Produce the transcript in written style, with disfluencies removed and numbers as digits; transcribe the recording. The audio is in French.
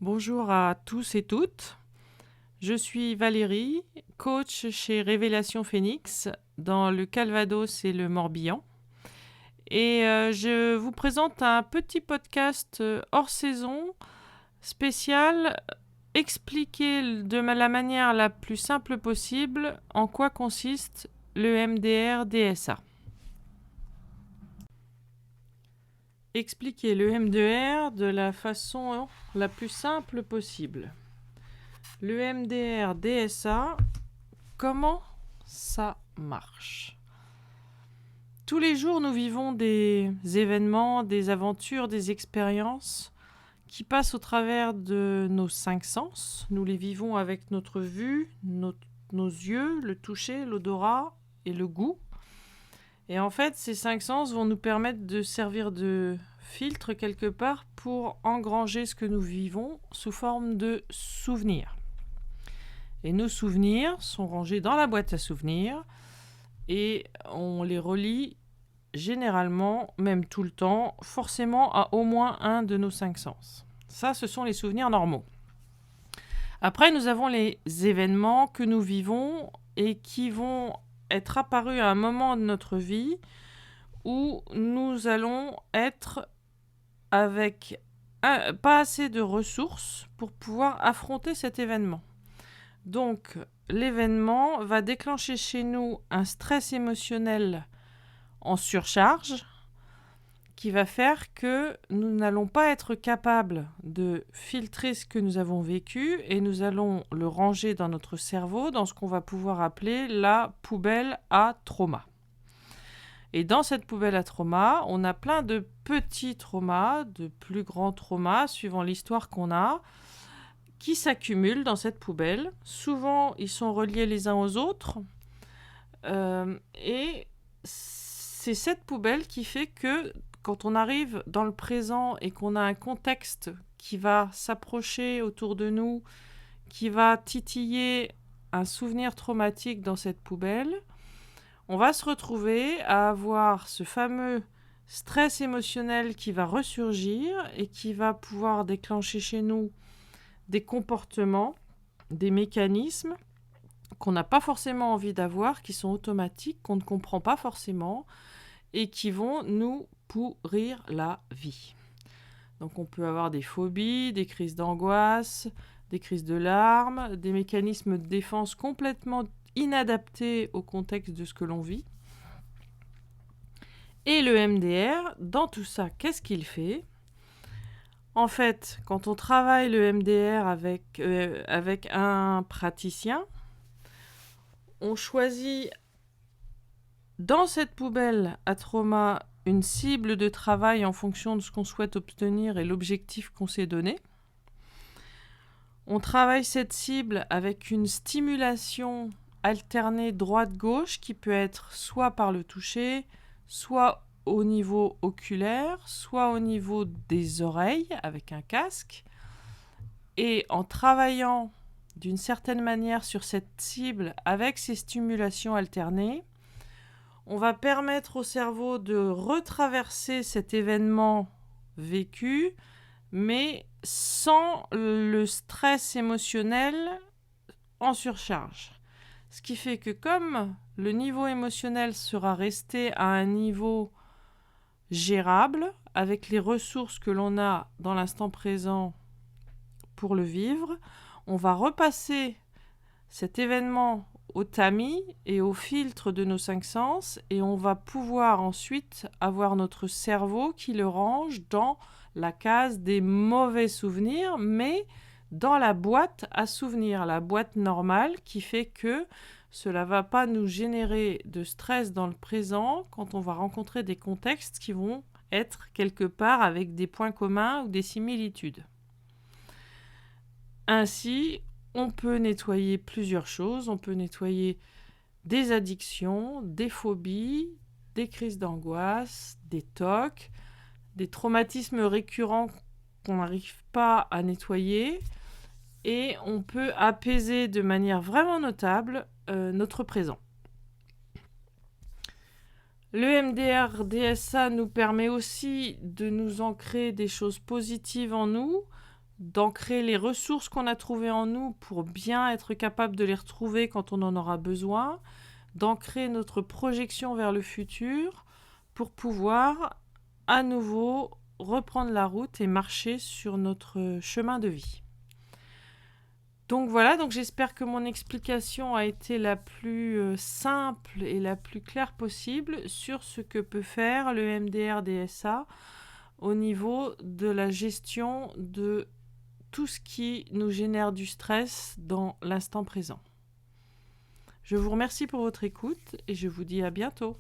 Bonjour à tous et toutes. Je suis Valérie, coach chez Révélation Phoenix dans le Calvados et le Morbihan. Et je vous présente un petit podcast hors saison spécial expliquer de la manière la plus simple possible en quoi consiste le MDR-DSA. Expliquer le MDR de la façon la plus simple possible. Le MDR-DSA, comment ça marche? Tous les jours, nous vivons des événements, des aventures, des expériences qui passent au travers de nos 5 sens. Nous les vivons avec notre vue, nos yeux, le toucher, l'odorat et le goût. Et en fait, ces 5 sens vont nous permettre de servir de filtre quelque part pour engranger ce que nous vivons sous forme de souvenirs. Et nos souvenirs sont rangés dans la boîte à souvenirs et on les relie généralement, même tout le temps, forcément à au moins un de nos 5 sens. Ça, ce sont les souvenirs normaux. Après, nous avons les événements que nous vivons et qui vont être apparus à un moment de notre vie où nous allons être avec pas assez de ressources pour pouvoir affronter cet événement. Donc, l'événement va déclencher chez nous un stress émotionnel en surcharge qui va faire que nous n'allons pas être capables de filtrer ce que nous avons vécu et nous allons le ranger dans notre cerveau, dans ce qu'on va pouvoir appeler la poubelle à trauma. Et dans cette poubelle à trauma, on a plein de petits traumas, de plus grands traumas, suivant l'histoire qu'on a, qui s'accumulent dans cette poubelle. Souvent, ils sont reliés les uns aux autres. Et c'est cette poubelle qui fait que quand on arrive dans le présent et qu'on a un contexte qui va s'approcher autour de nous, qui va titiller un souvenir traumatique dans cette poubelle, on va se retrouver à avoir ce fameux stress émotionnel qui va ressurgir et qui va pouvoir déclencher chez nous des comportements, des mécanismes qu'on n'a pas forcément envie d'avoir, qui sont automatiques, qu'on ne comprend pas forcément et qui vont nous pourrir la vie. Donc on peut avoir des phobies, des crises d'angoisse, des crises de larmes, des mécanismes de défense complètement inadaptés au contexte de ce que l'on vit. Et le MDR, dans tout ça, qu'est-ce qu'il fait ? En fait, quand on travaille le MDR avec un praticien, on choisit dans cette poubelle à trauma une cible de travail en fonction de ce qu'on souhaite obtenir et l'objectif qu'on s'est donné. On travaille cette cible avec une stimulation alternée droite-gauche qui peut être soit par le toucher, soit au niveau oculaire, soit au niveau des oreilles avec un casque. Et en travaillant d'une certaine manière sur cette cible avec ces stimulations alternées, on va permettre au cerveau de retraverser cet événement vécu, mais sans le stress émotionnel en surcharge. Ce qui fait que comme le niveau émotionnel sera resté à un niveau gérable, avec les ressources que l'on a dans l'instant présent pour le vivre, on va repasser cet événement au tamis et au filtre de nos 5 sens et on va pouvoir ensuite avoir notre cerveau qui le range dans la case des mauvais souvenirs, mais dans la boîte à souvenirs, la boîte normale qui fait que cela ne va pas nous générer de stress dans le présent quand on va rencontrer des contextes qui vont être quelque part avec des points communs ou des similitudes. Ainsi, on peut nettoyer plusieurs choses. On peut nettoyer des addictions, des phobies, des crises d'angoisse, des TOC, des traumatismes récurrents qu'on n'arrive pas à nettoyer. Et on peut apaiser de manière vraiment notable notre présent. Le MDR-DSA nous permet aussi de nous ancrer des choses positives en nous, d'ancrer les ressources qu'on a trouvées en nous pour bien être capable de les retrouver quand on en aura besoin, d'ancrer notre projection vers le futur pour pouvoir à nouveau reprendre la route et marcher sur notre chemin de vie. Donc voilà, donc j'espère que mon explication a été la plus simple et la plus claire possible sur ce que peut faire le MDR-DSA au niveau de la gestion de tout ce qui nous génère du stress dans l'instant présent. Je vous remercie pour votre écoute et je vous dis à bientôt.